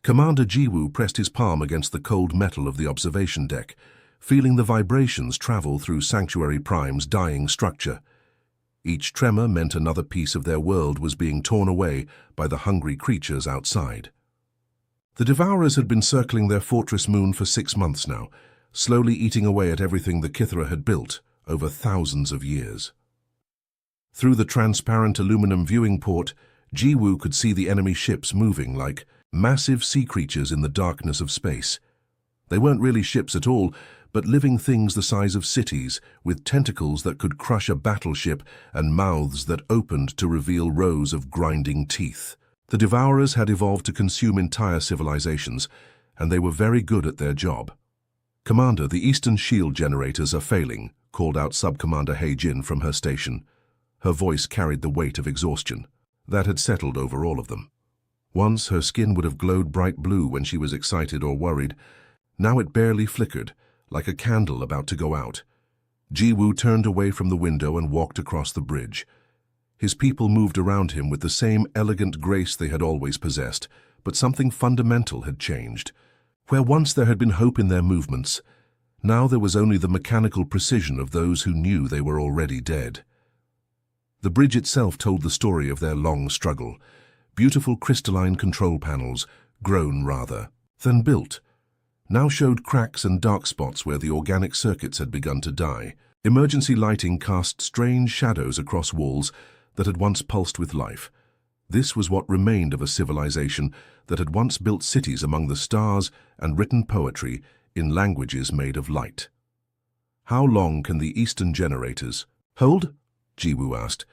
Commander Jiwoo pressed his palm against the cold metal of the observation deck, feeling the vibrations travel through Sanctuary Prime's dying structure. Each tremor meant another piece of their world was being torn away by the hungry creatures outside. The Devourers had been circling their fortress moon for 6 months now, slowly eating away at everything the Kithra had built over thousands of years. Through the transparent aluminum viewing port, Jiwoo could see the enemy ships moving like massive sea creatures in the darkness of space. They weren't really ships at all, but living things the size of cities, with tentacles that could crush a battleship and mouths that opened to reveal rows of grinding teeth. The Devourers had evolved to consume entire civilizations, and they were very good at their job. "Commander, the Eastern Shield generators are failing," called out Sub-Commander He-jin from her station. Her voice carried the weight of exhaustion that had settled over all of them. Once her skin would have glowed bright blue when she was excited or worried. Now it barely flickered, like a candle about to go out. Jiwoo turned away from the window and walked across the bridge. His people moved around him with the same elegant grace they had always possessed, but something fundamental had changed. Where once there had been hope in their movements, now there was only the mechanical precision of those who knew they were already dead. The bridge itself told the story of their long struggle. Beautiful crystalline control panels, grown rather than built, now showed cracks and dark spots where the organic circuits had begun to die. Emergency lighting cast strange shadows across walls that had once pulsed with life. This was what remained of a civilization that had once built cities among the stars and written poetry in languages made of light. "How long can the Eastern generators hold?" Jiwoo asked,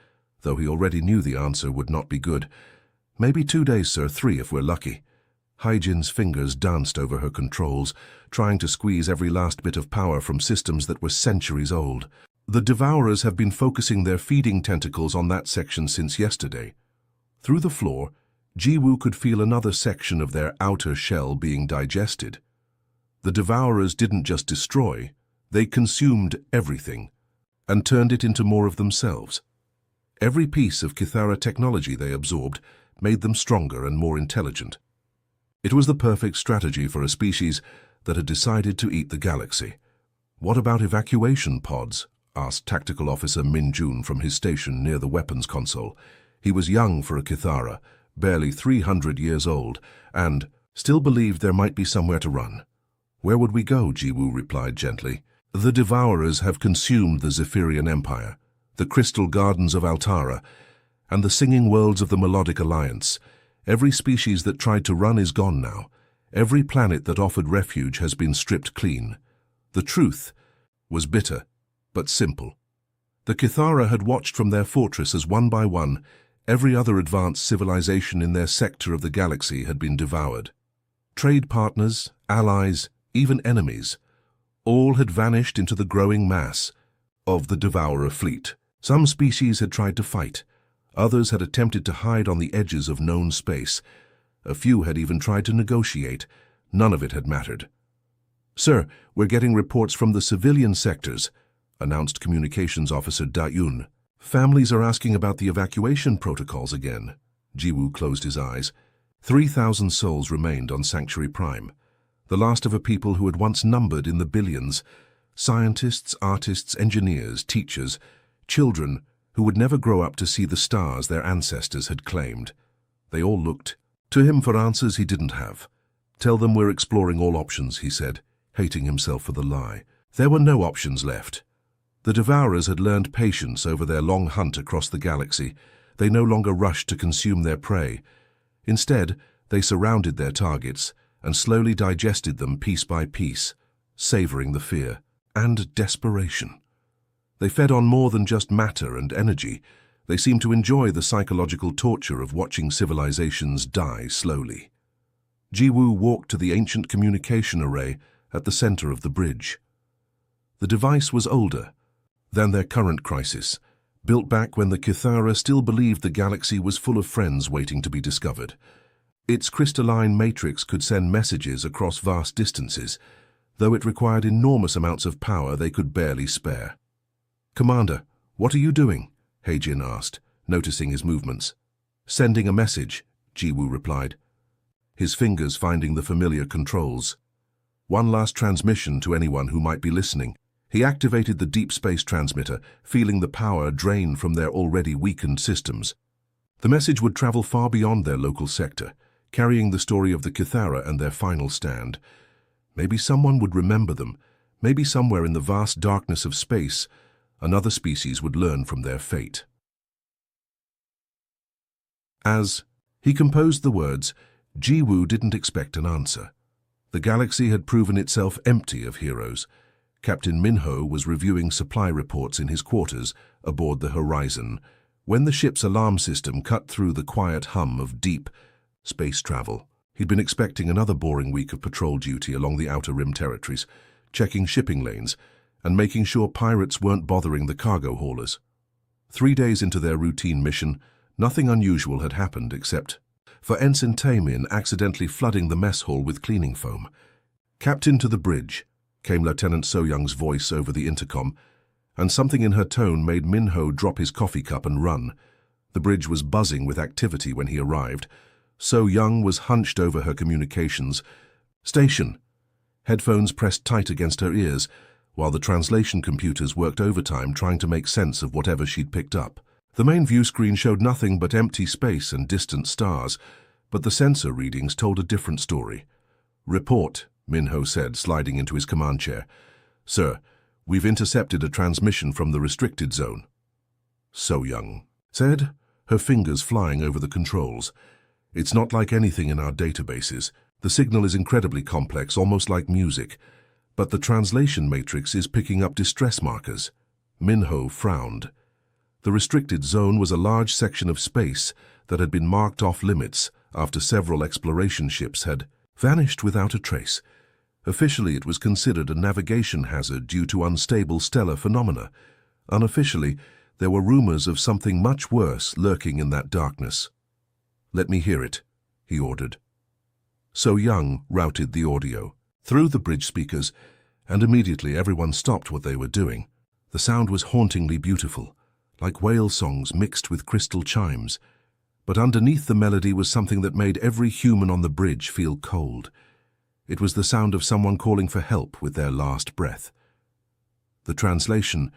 though he already knew the answer would not be good. "Maybe 2 days, sir, 3 if we're lucky." He-jin's fingers danced over her controls, trying to squeeze every last bit of power from systems that were centuries old. The Devourers have been focusing their feeding tentacles on that section since yesterday. Through the floor, Jiwoo could feel another section of their outer shell being digested. The Devourers didn't just destroy, they consumed everything and turned it into more of themselves. Every piece of Kithara technology they absorbed made them stronger and more intelligent. It was the perfect strategy for a species that had decided to eat the galaxy. "What about evacuation pods?" asked Tactical Officer Min Jun from his station near the weapons console. He was young for a Kithara, barely 300 years old, and still believed there might be somewhere to run. "Where would we go?" Jiwoo replied gently. "The Devourers have consumed the Zephyrian Empire, the Crystal Gardens of Altara, and the singing worlds of the Melodic Alliance. Every species that tried to run is gone now. Every planet that offered refuge has been stripped clean." The truth was bitter, but simple. The Kithara had watched from their fortress as one by one, every other advanced civilization in their sector of the galaxy had been devoured. Trade partners, allies, even enemies, all had vanished into the growing mass of the Devourer fleet. Some species had tried to fight. Others had attempted to hide on the edges of known space. A few had even tried to negotiate. None of it had mattered. "Sir, we're getting reports from the civilian sectors," announced Communications Officer Da-Yun. "Families are asking about the evacuation protocols again." Jiwoo closed his eyes. 3,000 souls remained on Sanctuary Prime, the last of a people who had once numbered in the billions. Scientists, artists, engineers, teachers, children who would never grow up to see the stars their ancestors had claimed. They all looked to him for answers he didn't have. "Tell them we're exploring all options," he said, hating himself for the lie. There were no options left. The Devourers had learned patience over their long hunt across the galaxy. They no longer rushed to consume their prey. Instead, they surrounded their targets and slowly digested them piece by piece, savoring the fear and desperation. They fed on more than just matter and energy. They seemed to enjoy the psychological torture of watching civilizations die slowly. Jiwoo walked to the ancient communication array at the center of the bridge. The device was older than their current crisis, built back when the Kithara still believed the galaxy was full of friends waiting to be discovered. Its crystalline matrix could send messages across vast distances, though it required enormous amounts of power they could barely spare. "Commander, what are you doing?" He-jin asked, noticing his movements. "Sending a message," Jiwoo replied. his fingers finding the familiar controls. One last transmission to anyone who might be listening. He activated the deep space transmitter, feeling the power drain from their already weakened systems. The message would travel far beyond their local sector, carrying the story of the Kithara and their final stand. Maybe someone would remember them. Maybe somewhere in the vast darkness of space, another species would learn from their fate. As he composed the words, Jiwoo didn't expect an answer. The galaxy had proven itself empty of heroes. Captain Minho was reviewing supply reports in his quarters aboard the Horizon when the ship's alarm system cut through the quiet hum of deep space travel. He'd been expecting another boring week of patrol duty along the Outer Rim territories, checking shipping lanes and making sure pirates weren't bothering the cargo haulers. 3 days into their routine mission, nothing unusual had happened except for Ensign Taemin accidentally flooding the mess hall with cleaning foam. "Captain, to the bridge," came Lieutenant So-young's voice over the intercom, and something in her tone made Minho drop his coffee cup and run. The bridge was buzzing with activity when he arrived. So-young was hunched over her communications. "Station." Headphones pressed tight against her ears, while the translation computers worked overtime trying to make sense of whatever she'd picked up. The main view screen showed nothing but empty space and distant stars, but the sensor readings told a different story. "Report," Minho said, sliding into his command chair. "Sir, we've intercepted a transmission from the restricted zone." So-young said, her fingers flying over the controls. "It's not like anything in our databases. The signal is incredibly complex, almost like music, but the translation matrix is picking up distress markers." Minho frowned. The restricted zone was a large section of space that had been marked off limits after several exploration ships had vanished without a trace. Officially, it was considered a navigation hazard due to unstable stellar phenomena. Unofficially, there were rumors of something much worse lurking in that darkness. "Let me hear it," he ordered. So-young routed the audio through the bridge speakers, and immediately everyone stopped what they were doing. The sound was hauntingly beautiful, like whale songs mixed with crystal chimes. But underneath the melody was something that made every human on the bridge feel cold. It was the sound of someone calling for help with their last breath. "The translation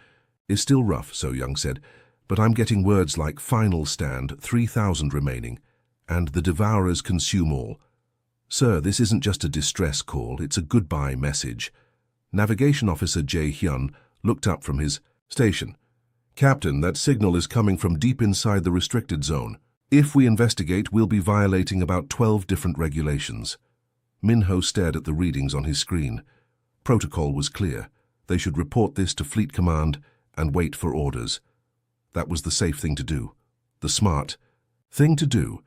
is still rough," So-young said, "but I'm getting words like final stand, 3,000 remaining, and the devourers consume all. Sir, this isn't just a distress call, it's a goodbye message." Navigation Officer Jae-hyun looked up from his station. "Captain, that signal is coming from deep inside the restricted zone. If we investigate, we'll be violating about 12 different regulations." Minho stared at the readings on his screen. Protocol was clear. They should report this to Fleet Command and wait for orders. That was the safe thing to do, the smart thing to do.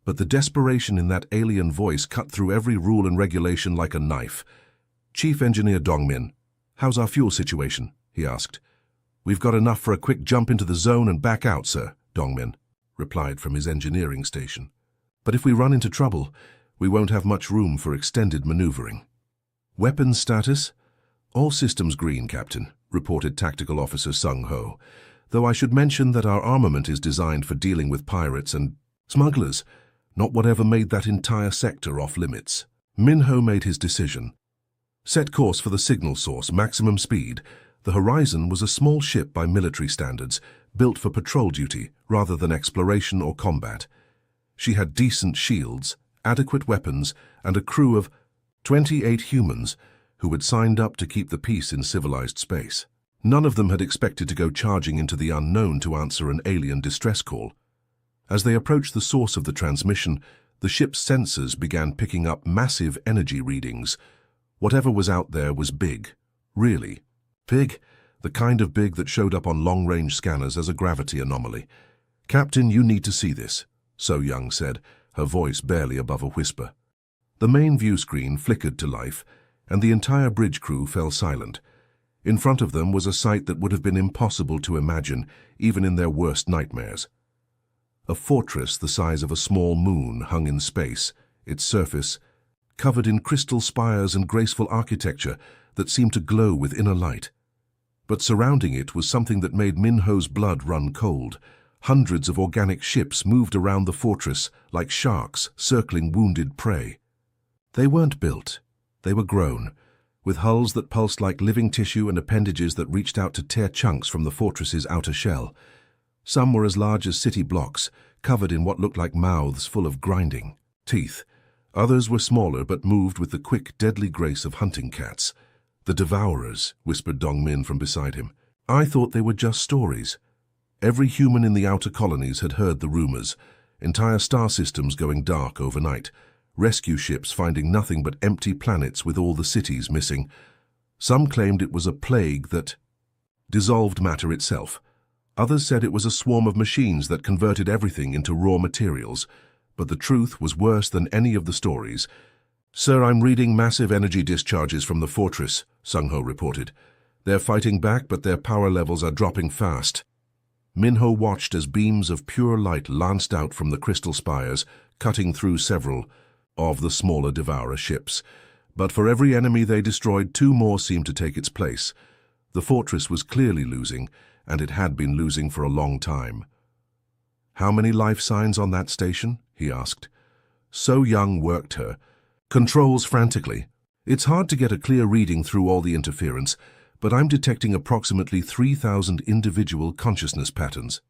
But the desperation in that alien voice cut through every rule and regulation like a knife. "Chief Engineer Dongmin, how's our fuel situation?" he asked. "We've got enough for a quick jump into the zone and back out, sir," Dongmin replied from his engineering station. "But if we run into trouble, we won't have much room for extended maneuvering." "Weapons status?" "All systems green, Captain," reported Tactical Officer Sung-ho, "though I should mention that our armament is designed for dealing with pirates and smugglers, not whatever made that entire sector off limits." Minho made his decision. "Set course for the signal source, maximum speed." The Horizon was a small ship by military standards, built for patrol duty rather than exploration or combat. She had decent shields, adequate weapons, and a crew of 28 humans who had signed up to keep the peace in civilized space. None of them had expected to go charging into the unknown to answer an alien distress call. As they approached the source of the transmission, the ship's sensors began picking up massive energy readings. Whatever was out there was big. Really big. The kind of big that showed up on long-range scanners as a gravity anomaly. "Captain, you need to see this," So-young said, her voice barely above a whisper. The main view screen flickered to life, and the entire bridge crew fell silent. In front of them was a sight that would have been impossible to imagine, even in their worst nightmares. A fortress the size of a small moon hung in space, its surface covered in crystal spires and graceful architecture that seemed to glow with inner light. But surrounding it was something that made Minho's blood run cold. Hundreds of organic ships moved around the fortress like sharks circling wounded prey. They weren't built. They were grown, with hulls that pulsed like living tissue and appendages that reached out to tear chunks from the fortress's outer shell. Some were as large as city blocks, covered in what looked like mouths full of grinding teeth. Others were smaller but moved with the quick, deadly grace of hunting cats. "The Devourers," whispered Dongmin from beside him. "I thought they were just stories." Every human in the outer colonies had heard the rumors, entire star systems going dark overnight, rescue ships finding nothing but empty planets with all the cities missing. Some claimed it was a plague that dissolved matter itself. Others said it was a swarm of machines that converted everything into raw materials. But the truth was worse than any of the stories. "Sir, I'm reading massive energy discharges from the fortress," Sung-Ho reported. "They're fighting back, but their power levels are dropping fast." Min-Ho watched as beams of pure light lanced out from the crystal spires, cutting through several of the smaller Devourer ships. But for every enemy they destroyed, two more seemed to take its place. The fortress was clearly losing, and it had been losing for a long time. "How many life signs on that station?" he asked. So Young worked her controls frantically. "It's hard to get a clear reading through all the interference, but I'm detecting approximately 3,000 individual consciousness patterns.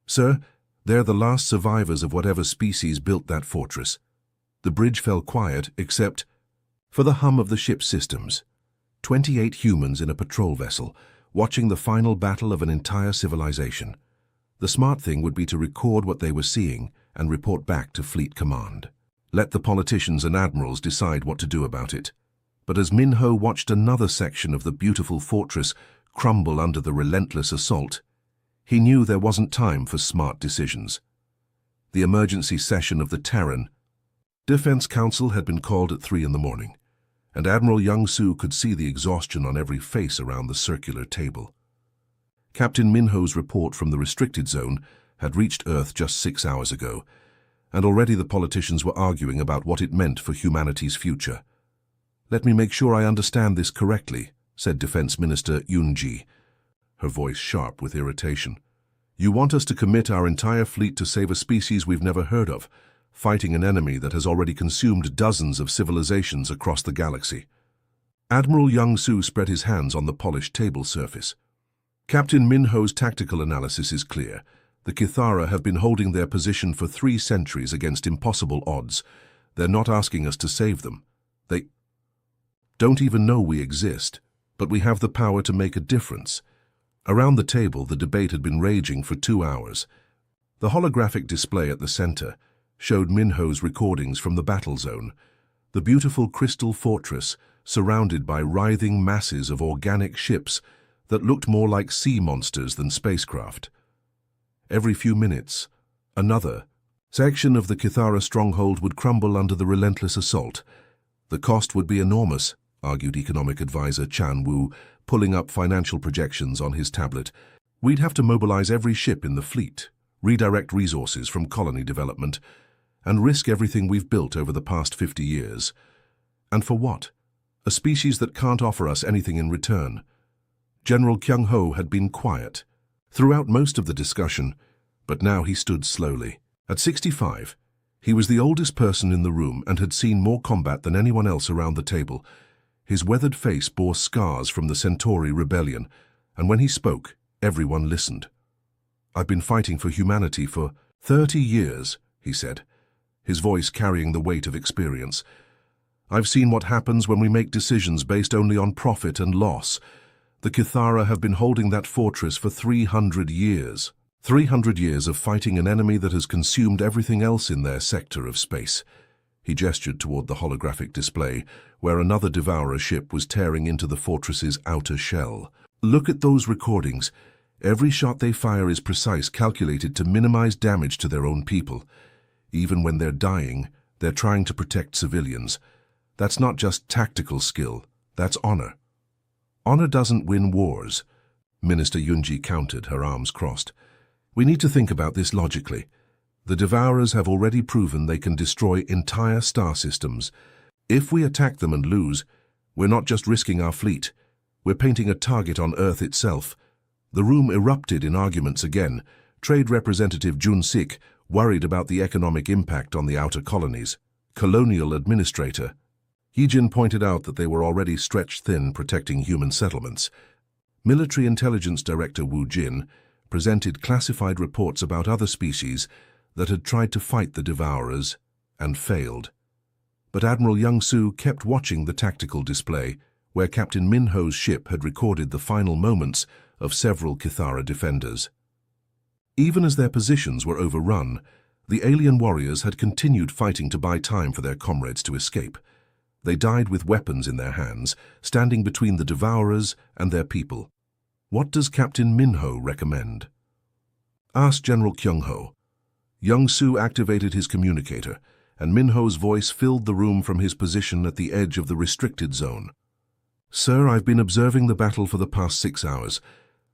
Sir, they're the last survivors of whatever species built that fortress." The bridge fell quiet, except for the hum of the ship's systems. 28 humans in a patrol vessel, watching the final battle of an entire civilization. The smart thing would be to record what they were seeing and report back to Fleet Command. Let the politicians and admirals decide what to do about it. But as Min-Ho watched another section of the beautiful fortress crumble under the relentless assault, he knew there wasn't time for smart decisions. The emergency session of the Terran Defense Council had been called at 3 in the morning, and Admiral Young-Soo could see the exhaustion on every face around the circular table. Captain Min-Ho's report from the restricted zone had reached Earth just 6 hours ago, and already the politicians were arguing about what it meant for humanity's future. "Let me make sure I understand this correctly," said Defense Minister Yoon-ji, her voice sharp with irritation. "You want us to commit our entire fleet to save a species we've never heard of, fighting an enemy that has already consumed dozens of civilizations across the galaxy." Admiral Young-Soo spread his hands on the polished table surface. "Captain Min-Ho's tactical analysis is clear. The Kithara have been holding their position for 3 centuries against impossible odds. They're not asking us to save them. They don't even know we exist, but we have the power to make a difference." Around the table, the debate had been raging for 2 hours. The holographic display at the center showed Min-Ho's recordings from the battle zone, the beautiful crystal fortress surrounded by writhing masses of organic ships that looked more like sea monsters than spacecraft. Every few minutes, another section of the Kithara stronghold would crumble under the relentless assault. "The cost would be enormous," argued economic advisor Chan Wu, pulling up financial projections on his tablet. "We'd have to mobilize every ship in the fleet, redirect resources from colony development, and risk everything we've built over the past 50 years. And for what? A species that can't offer us anything in return." General Kyung-ho had been quiet throughout most of the discussion, but now he stood slowly. At 65, he was the oldest person in the room and had seen more combat than anyone else around the table. His weathered face bore scars from the Centauri rebellion, and when he spoke, everyone listened. "I've been fighting for humanity for 30 years, he said, his voice carrying the weight of experience. "I've seen what happens when we make decisions based only on profit and loss. The Kithara have been holding that fortress for 300 years. 300 years of fighting an enemy that has consumed everything else in their sector of space." He gestured toward the holographic display, where another Devourer ship was tearing into the fortress's outer shell. "Look at those recordings. Every shot they fire is precise, calculated to minimize damage to their own people. Even when they're dying, they're trying to protect civilians. That's not just tactical skill, that's honor." "Honor doesn't win wars," Minister Yoon-ji countered, her arms crossed. "We need to think about this logically. The Devourers have already proven they can destroy entire star systems. If we attack them and lose, we're not just risking our fleet, we're painting a target on Earth itself." The room erupted in arguments again. Trade Representative Jun Sik worried about the economic impact on the outer colonies. Colonial Administrator Heejin pointed out that they were already stretched thin protecting human settlements. Military Intelligence Director Wu Jin presented classified reports about other species that had tried to fight the Devourers and failed. But Admiral Young-soo kept watching the tactical display, where Captain Min-ho's ship had recorded the final moments of several Kithara defenders. Even as their positions were overrun, the alien warriors had continued fighting to buy time for their comrades to escape. They died with weapons in their hands, standing between the Devourers and their people. "What does Captain Min-ho recommend?" asked General Kyung-ho. Young-soo activated his communicator, and Min-ho's voice filled the room from his position at the edge of the restricted zone. "Sir, I've been observing the battle for the past 6 hours.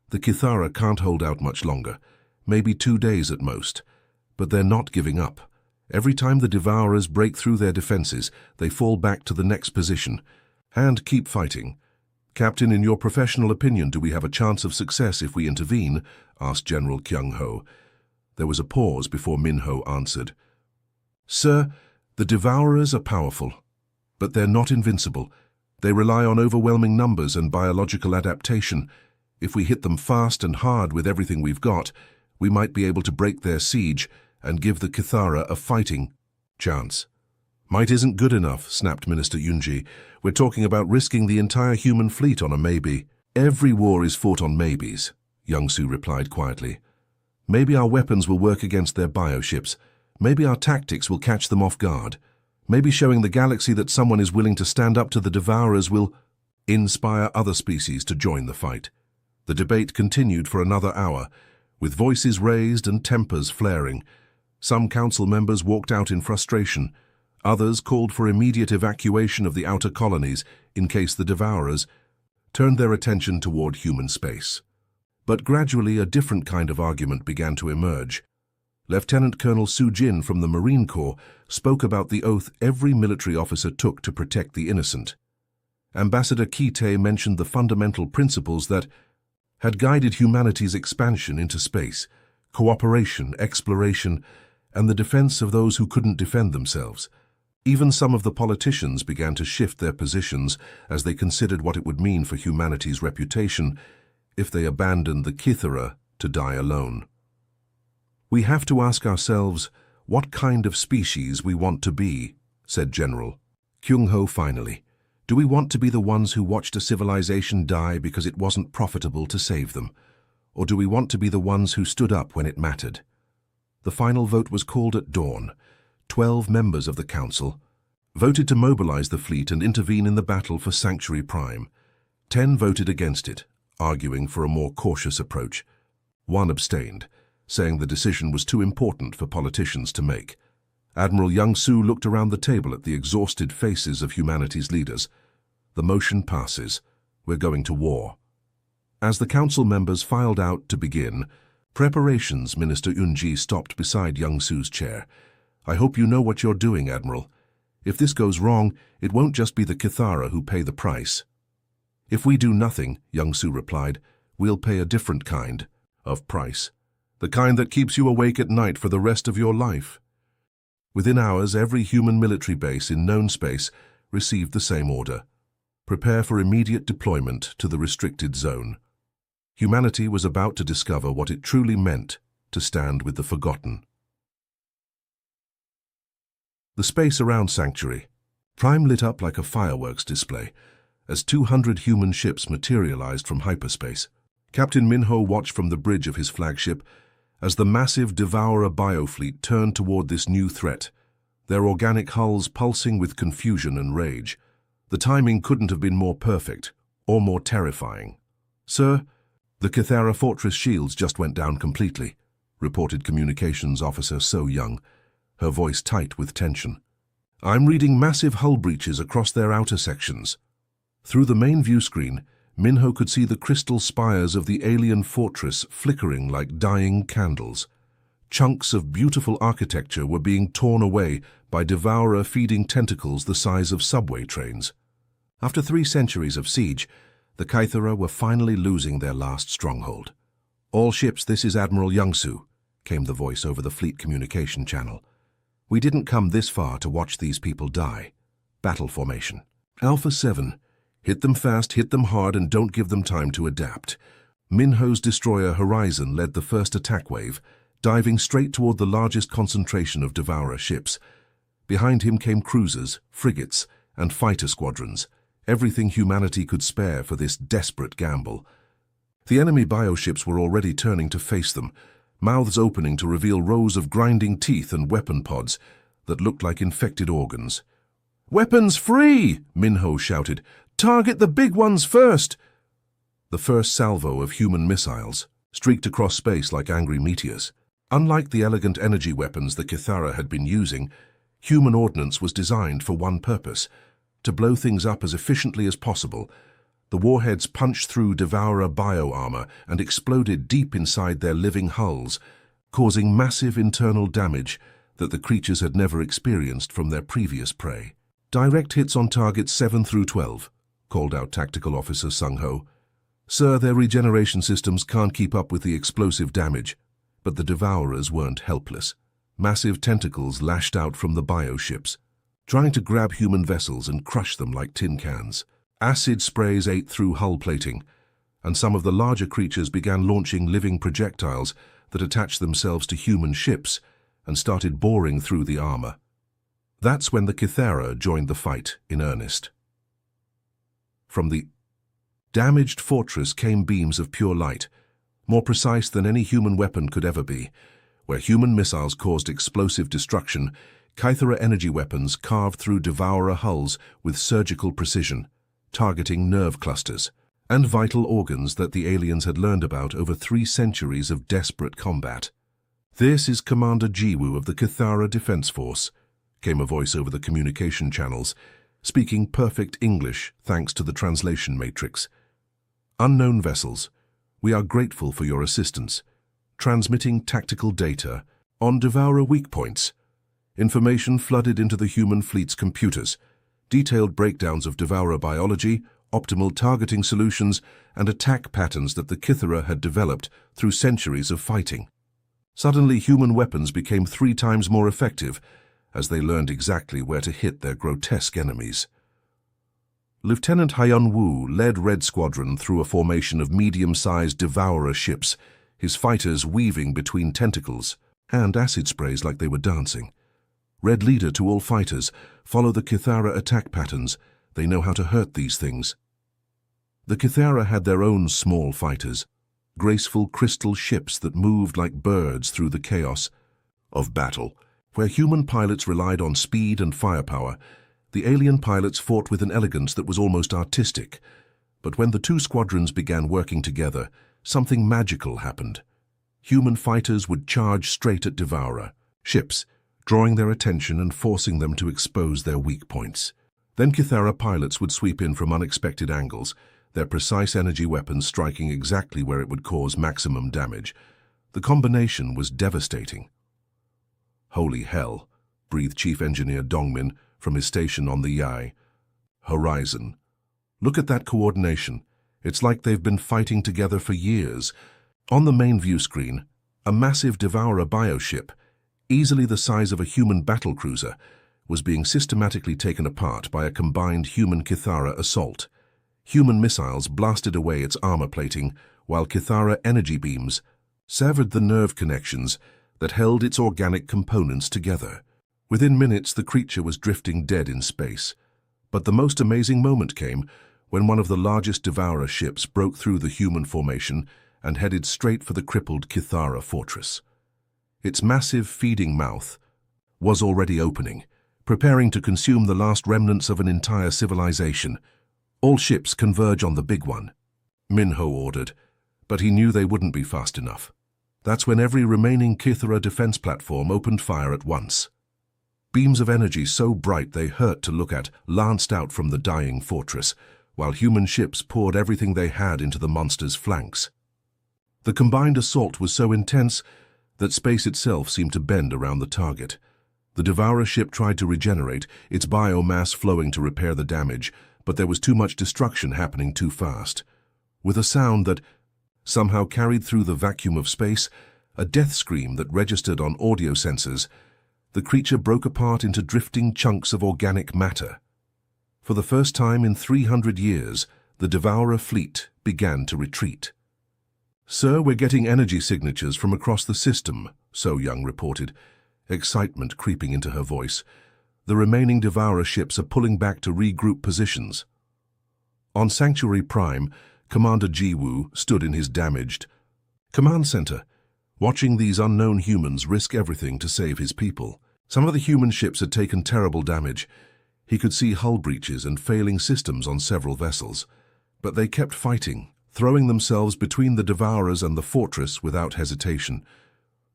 The Kithara can't hold out much longer, maybe 2 days at most. But they're not giving up. Every time the Devourers break through their defenses, they fall back to the next position and keep fighting. Captain, in your professional opinion, do we have a chance of success if we intervene?" asked General Kyung-ho. There was a pause before Min-ho answered. "Sir, the Devourers are powerful, but they're not invincible. They rely on overwhelming numbers and biological adaptation. If we hit them fast and hard with everything we've got, we might be able to break their siege and give the Kithara a fighting chance." "Might isn't good enough," snapped Minister Yunji. "We're talking about risking the entire human fleet on a maybe." "Every war is fought on maybes," Young-soo replied quietly. "Maybe our weapons will work against their bioships. Maybe our tactics will catch them off guard. Maybe showing the galaxy that someone is willing to stand up to the Devourers will inspire other species to join the fight." The debate continued for another hour, with voices raised and tempers flaring. Some council members walked out in frustration. Others called for immediate evacuation of the outer colonies in case the Devourers turned their attention toward human space. But gradually a different kind of argument began to emerge. Lieutenant Colonel Soo Jin from the Marine Corps spoke about the oath every military officer took to protect the innocent. Ambassador Kite mentioned the fundamental principles that had guided humanity's expansion into space: cooperation, exploration, and the defense of those who couldn't defend themselves. Even some of the politicians began to shift their positions as they considered what it would mean for humanity's reputation if they abandoned the Kithara to die alone. "We have to ask ourselves what kind of species we want to be," said General Kyung-ho finally. "Do we want to be the ones who watched a civilization die because it wasn't profitable to save them? Or do we want to be the ones who stood up when it mattered?" The final vote was called at dawn. 12 members of the council voted to mobilize the fleet and intervene in the battle for Sanctuary Prime. 10 voted against it, arguing for a more cautious approach. 1 abstained, saying the decision was too important for politicians to make. Admiral Young-soo looked around the table at the exhausted faces of humanity's leaders. "The motion passes. We're going to war." As the council members filed out to begin preparations, Minister Yunji stopped beside Young-soo's chair. "I hope you know what you're doing, Admiral. If this goes wrong, it won't just be the Kithara who pay the price." "If we do nothing," Young-soo replied, "we'll pay a different kind of price. The kind that keeps you awake at night for the rest of your life." Within hours, every human military base in known space received the same order: prepare for immediate deployment to the restricted zone. Humanity was about to discover what it truly meant to stand with the forgotten. The space around Sanctuary Prime lit up like a fireworks display as 200 human ships materialized from hyperspace. Captain Min-ho watched from the bridge of his flagship as the massive Devourer biofleet turned toward this new threat, their organic hulls pulsing with confusion and rage. The timing couldn't have been more perfect or more terrifying. "Sir, the Kithara fortress shields just went down completely," reported Communications Officer So Young, her voice tight with tension. "I'm reading massive hull breaches across their outer sections." Through the main view screen, Min-ho could see the crystal spires of the alien fortress flickering like dying candles. Chunks of beautiful architecture were being torn away by devourer-feeding tentacles the size of subway trains. After 3 centuries of siege, the Kithara were finally losing their last stronghold. "All ships, this is Admiral Young-soo," came the voice over the fleet communication channel. "We didn't come this far to watch these people die. Battle formation. Alpha 7. Hit them fast, hit them hard, and don't give them time to adapt. Minho's destroyer Horizon led the first attack wave, diving straight toward the largest concentration of Devourer ships. Behind him came cruisers, frigates, and fighter squadrons, everything humanity could spare for this desperate gamble. The enemy bioships were already turning to face them, mouths opening to reveal rows of grinding teeth and weapon pods that looked like infected organs. "Weapons free!" Minho shouted. "Target the big ones first!" The first salvo of human missiles streaked across space like angry meteors. Unlike the elegant energy weapons the Kithara had been using, human ordnance was designed for one purpose: to blow things up as efficiently as possible. The warheads punched through Devourer bio-armor and exploded deep inside their living hulls, causing massive internal damage that the creatures had never experienced from their previous prey. "Direct hits on targets 7 through 12, called out Tactical Officer Sung-Ho. "Sir, their regeneration systems can't keep up with the explosive damage." But the Devourers weren't helpless. Massive tentacles lashed out from the bioships, trying to grab human vessels and crush them like tin cans. Acid sprays ate through hull plating, and some of the larger creatures began launching living projectiles that attached themselves to human ships and started boring through the armor. That's when the Kithara joined the fight in earnest. From the damaged fortress came beams of pure light, more precise than any human weapon could ever be. Where human missiles caused explosive destruction, Kithara energy weapons carved through Devourer hulls with surgical precision, targeting nerve clusters and vital organs that the aliens had learned about over 3 centuries of desperate combat. "This is Commander Jiwoo of the Kithara Defense Force," came a voice over the communication channels, speaking perfect English thanks to the translation matrix. "Unknown vessels, we are grateful for your assistance. Transmitting tactical data on Devourer weak points. Information flooded into the human fleet's computers. Detailed breakdowns of Devourer biology, optimal targeting solutions, and attack patterns that the Kithara had developed through centuries of fighting." Suddenly, human weapons became 3 times more effective as they learned exactly where to hit their grotesque enemies. Lieutenant Hyun-woo led Red Squadron through a formation of medium-sized Devourer ships, his fighters weaving between tentacles and acid sprays like they were dancing. "Red Leader to all fighters, follow the Kithara attack patterns. They know how to hurt these things." The Kithara had their own small fighters, graceful crystal ships that moved like birds through the chaos of battle. Where human pilots relied on speed and firepower, the alien pilots fought with an elegance that was almost artistic. But when the 2 squadrons began working together, something magical happened. Human fighters would charge straight at Devourer ships, drawing their attention and forcing them to expose their weak points. Then Kithara pilots would sweep in from unexpected angles, their precise energy weapons striking exactly where it would cause maximum damage. The combination was devastating. "Holy hell," breathed Chief Engineer Dongmin from his station on the Yai. "Horizon. Look at that coordination. It's like they've been fighting together for years." On the main view screen, a massive Devourer bioship, easily the size of a human battlecruiser, was being systematically taken apart by a combined human Kithara assault. Human missiles blasted away its armor plating, while Kithara energy beams severed the nerve connections that held its organic components together. Within minutes, the creature was drifting dead in space. But the most amazing moment came when one of the largest Devourer ships broke through the human formation and headed straight for the crippled Kithara fortress. Its massive feeding mouth was already opening, preparing to consume the last remnants of an entire civilization. "All ships converge on the big one," Minho ordered, but he knew they wouldn't be fast enough. That's when every remaining Kithara defense platform opened fire at once. Beams of energy so bright they hurt to look at lanced out from the dying fortress, while human ships poured everything they had into the monster's flanks. The combined assault was so intense that space itself seemed to bend around the target. The Devourer ship tried to regenerate, its biomass flowing to repair the damage, but there was too much destruction happening too fast. With a sound that somehow carried through the vacuum of space, a death scream that registered on audio sensors, the creature broke apart into drifting chunks of organic matter. For the first time in 300 years, the Devourer fleet began to retreat. "Sir, we're getting energy signatures from across the system," So Young reported, excitement creeping into her voice. "The remaining Devourer ships are pulling back to regroup positions." On Sanctuary Prime, Commander Jiwoo stood in his damaged command center, watching these unknown humans risk everything to save his people. Some of the human ships had taken terrible damage. He could see hull breaches and failing systems on several vessels. But they kept fighting, throwing themselves between the Devourers and the fortress without hesitation.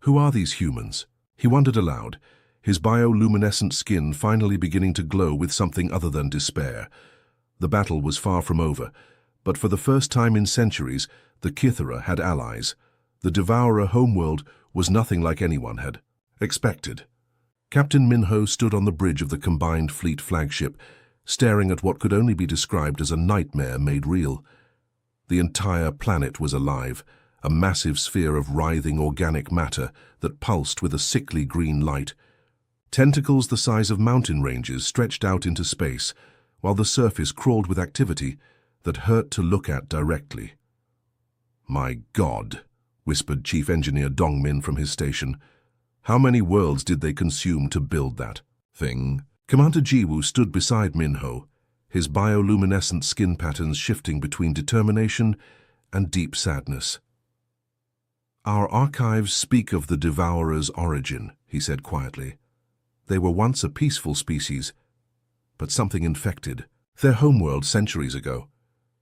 Who are these humans? He wondered aloud, his bioluminescent skin finally beginning to glow with something other than despair. The battle was far from over, but for the first time in centuries, the Kithara had allies. The Devourer homeworld was nothing like anyone had expected. Captain Minho stood on the bridge of the combined fleet flagship, staring at what could only be described as a nightmare made real. The entire planet was alive, a massive sphere of writhing organic matter that pulsed with a sickly green light. Tentacles the size of mountain ranges stretched out into space, while the surface crawled with activity that hurt to look at directly. "My God," whispered Chief Engineer Dongmin from his station. "How many worlds did they consume to build that thing?" Commander Jiwoo stood beside Minho, his bioluminescent skin patterns shifting between determination and deep sadness. "Our archives speak of the Devourer's origin," he said quietly. "They were once a peaceful species, but something infected their homeworld centuries ago.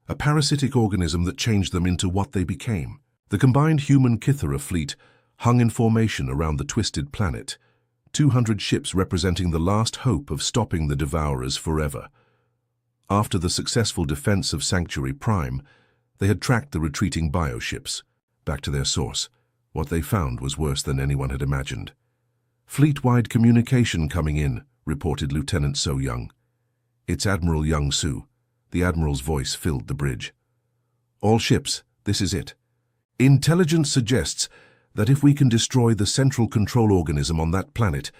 A parasitic organism that changed them into what they became." The combined human Kithara fleet hung in formation around the twisted planet, 200 ships representing the last hope of stopping the Devourers forever. After the successful defense of Sanctuary Prime, they had tracked the retreating bioships back to their source. What they found was worse than anyone had imagined. "Fleet-wide communication coming in," reported Lieutenant So Young. "It's Admiral Young Soo." The Admiral's voice filled the bridge. "All ships, this is it. Intelligence suggests that if we can destroy the central control organism on that planet,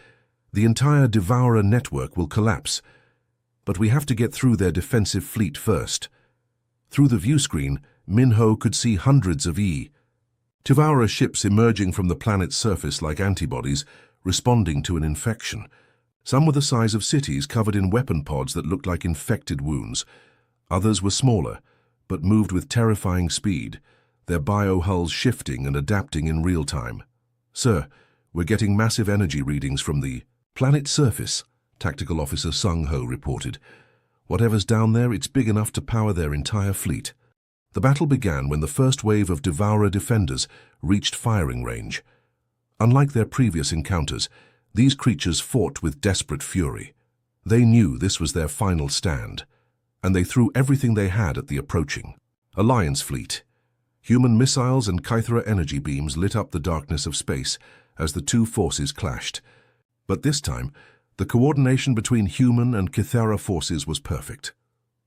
the entire Devourer network will collapse. But we have to get through their defensive fleet first." Through the view screen, Minho could see hundreds of Devourer ships emerging from the planet's surface like antibodies, responding to an infection. Some were the size of cities covered in weapon pods that looked like infected wounds. Others were smaller, but moved with terrifying speed, their biohulls shifting and adapting in real time. "Sir, we're getting massive energy readings from the planet's surface," Tactical Officer Sung Ho reported. "Whatever's down there, it's big enough to power their entire fleet." The battle began when the first wave of Devourer defenders reached firing range. Unlike their previous encounters, these creatures fought with desperate fury. They knew this was their final stand, and they threw everything they had at the approaching Alliance fleet. Human missiles and Kithara energy beams lit up the darkness of space as the two forces clashed. But this time, the coordination between human and Kithara forces was perfect.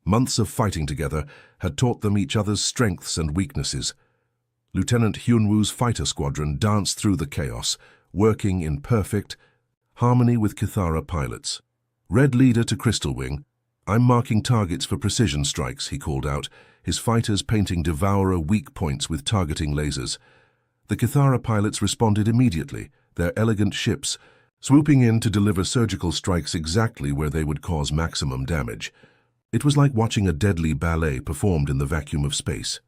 Months of fighting together had taught them each other's strengths and weaknesses. Lieutenant Hyunwoo's fighter squadron danced through the chaos, working in perfect harmony with Kithara pilots. "Red Leader to Crystal Wing, I'm marking targets for precision strikes," he called out, his fighters painting Devourer weak points with targeting lasers. The Kithara pilots responded immediately, their elegant ships swooping in to deliver surgical strikes exactly where they would cause maximum damage. It was like watching a deadly ballet performed in the vacuum of space.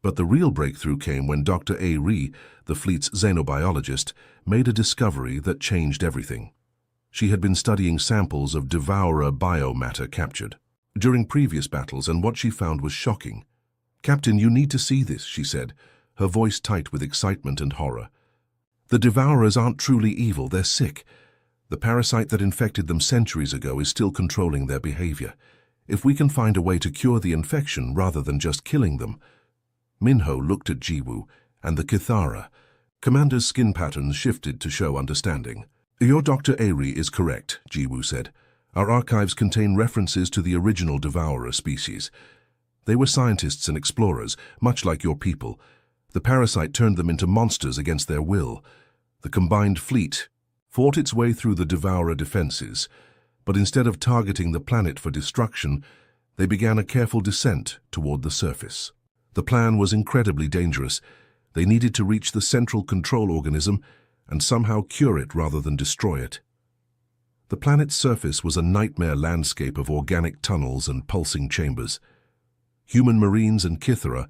But the real breakthrough came when Dr. A. Ri, the fleet's xenobiologist, made a discovery that changed everything. She had been studying samples of Devourer biomatter captured during previous battles, and what she found was shocking. "Captain, you need to see this," she said, her voice tight with excitement and horror. "The Devourers aren't truly evil, they're sick. The parasite that infected them centuries ago is still controlling their behavior. If we can find a way to cure the infection rather than just killing them..." Minho looked at Jiwoo and the Kithara. Commander's skin patterns shifted to show understanding. "Your Dr. Ari is correct," Jiwoo said. "Our archives contain references to the original Devourer species. They were scientists and explorers, much like your people. The parasite turned them into monsters against their will. The combined fleet fought its way through the Devourer defenses, But instead of targeting the planet for destruction, they began a careful descent toward the surface. The plan was incredibly dangerous. They needed to reach the central control organism and somehow cure it rather than destroy it. The planet's surface was a nightmare landscape of organic tunnels and pulsing chambers. Human marines and Kithara,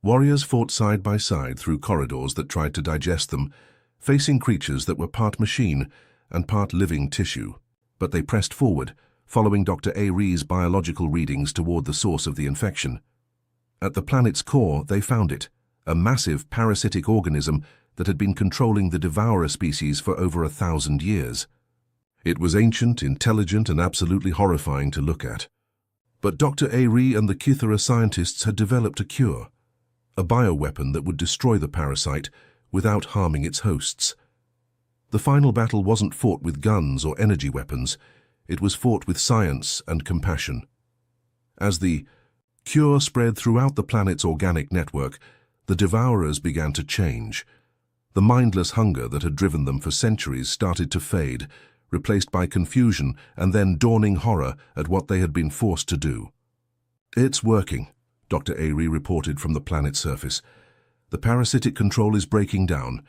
warriors fought side by side through corridors that tried to digest them, facing creatures that were part machine and part living tissue. But they pressed forward, following Dr. Ari's biological readings toward the source of the infection. At the planet's core, they found it, a massive parasitic organism that had been controlling the devourer species for over 1,000 years. It was ancient, intelligent, and absolutely horrifying to look at. But Dr. Ari and the Kithara scientists had developed a cure, a bioweapon that would destroy the parasite without harming its hosts. The final battle wasn't fought with guns or energy weapons. It was fought with science and compassion. As the cure spread throughout the planet's organic network, the devourers began to change. The mindless hunger that had driven them for centuries started to fade, replaced by confusion and then dawning horror at what they had been forced to do. "It's working," Dr. Ari reported from the planet's surface. "The parasitic control is breaking down.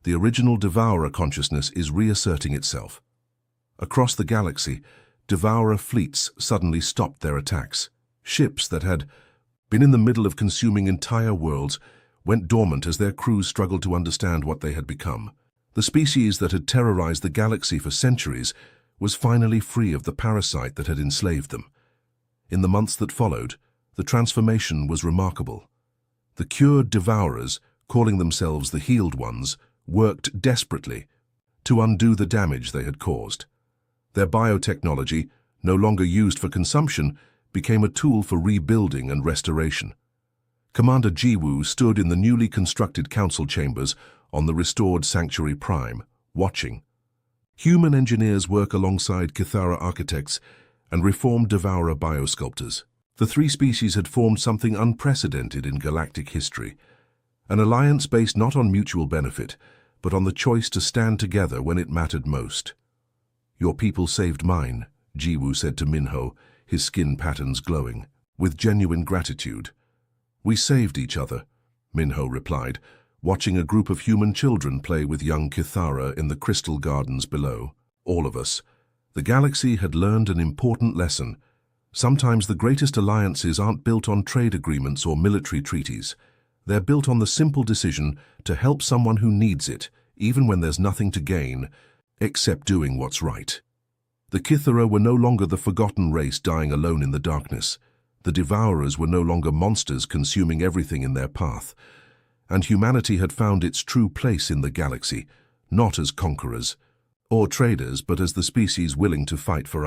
The original devourer consciousness is reasserting itself." Across the galaxy, devourer fleets suddenly stopped their attacks. Ships that had been in the middle of consuming entire worlds went dormant as their crews struggled to understand what they had become. The species that had terrorized the galaxy for centuries was finally free of the parasite that had enslaved them. In the months that followed, the transformation was remarkable. The cured devourers, calling themselves the healed ones, worked desperately to undo the damage they had caused. Their biotechnology, no longer used for consumption, became a tool for rebuilding and restoration. Commander Jiwoo stood in the newly constructed council chambers on the restored Sanctuary Prime, watching. Human engineers work alongside Kithara architects and reformed devourer biosculptors. The three species had formed something unprecedented in galactic history, an alliance based not on mutual benefit, but on the choice to stand together when it mattered most. "Your people saved mine," Jiwoo said to Minho, his skin patterns glowing, with genuine gratitude. "We saved each other," Minho replied, watching a group of human children play with young Kithara in the crystal gardens below. "All of us." The galaxy had learned an important lesson. Sometimes the greatest alliances aren't built on trade agreements or military treaties. They're built on the simple decision to help someone who needs it, even when there's nothing to gain, except doing what's right. The Kithara were no longer the forgotten race dying alone in the darkness. The devourers were no longer monsters consuming everything in their path. And humanity had found its true place in the galaxy, not as conquerors or traders, but as the species willing to fight for others.